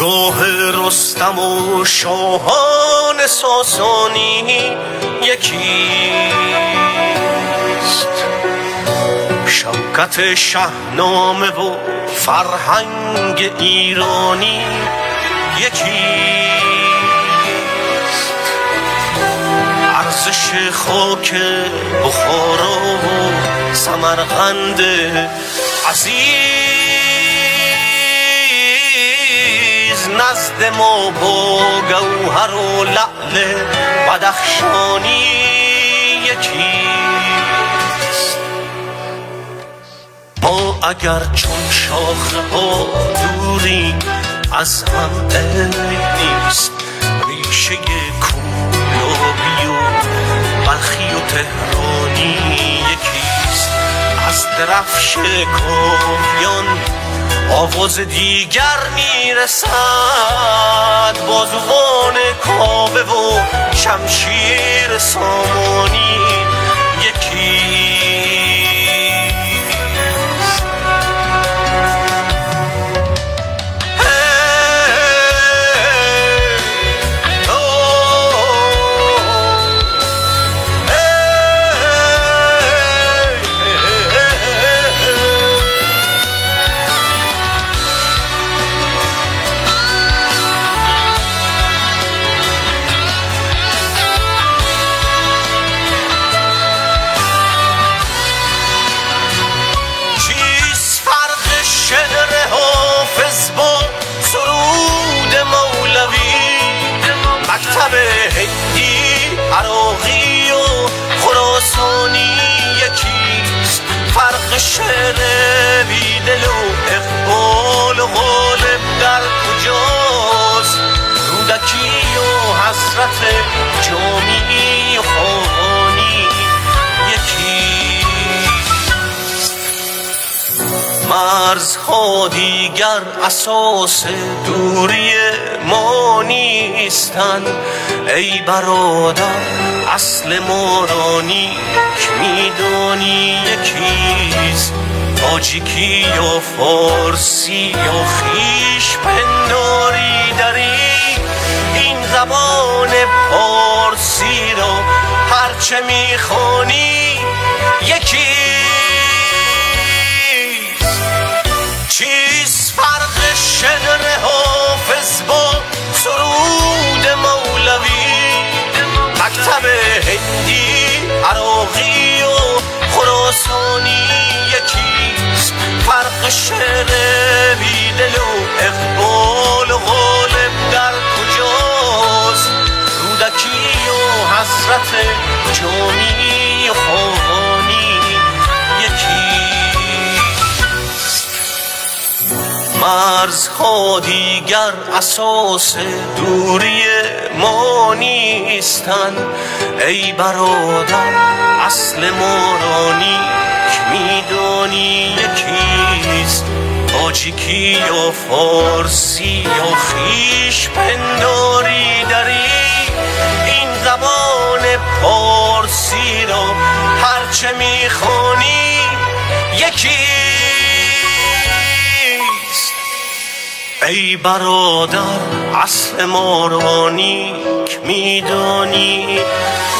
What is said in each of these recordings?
گاه رستم و شاهان ساسانی یکیست، شوکت شاهنامه و فرهنگ ایرانی یکیست، ارزش خاک بخارا و سمرقند عزیز نزد ما با گوهر و لعل بدخشانی یکیست. ما اگر چون شاخه ها دوری از هم عیب نیست، ریشه کولابی و بلخی و تهرانی یکیست. از درفش کاویان آواز دیگر میرسد، بازوان کاوه و شمشیر سامانی یکیست. مکتب هندی، عراقی و خراسانی یکیست. فرق شعر بیدل و اقبال و غالب در کجاست؟ رودکی و حسرت جامی و خانی یکیست. مرزها دیگر اساس دوری ما نیستن، ای برادر اصل ما را نیک میدانی یکیست. تاجیکی یا فارسی یا خویش پنداری داری، این زبان پارسی را هرچه میخوانی یکیست. چیست فرق شعر حافظ با سرود مولوی؟ مکتب هندی، عراقی و خراسانی یکیست. فرق شعر بیدل و اقبال و غالب در کجاست؟ رودکی و حسرت جامی و خانی یکیست. مرزها دیگر اساس دوری ما نیستن، ای برادر اصل ما را نیک میدانی یکیست. تاجیکی یا فارسی یا خویش پنداری داری، این زبان پارسی را هرچه میخوانی یکیست. ای برادر اصل ما را نیک میدانی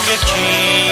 یکی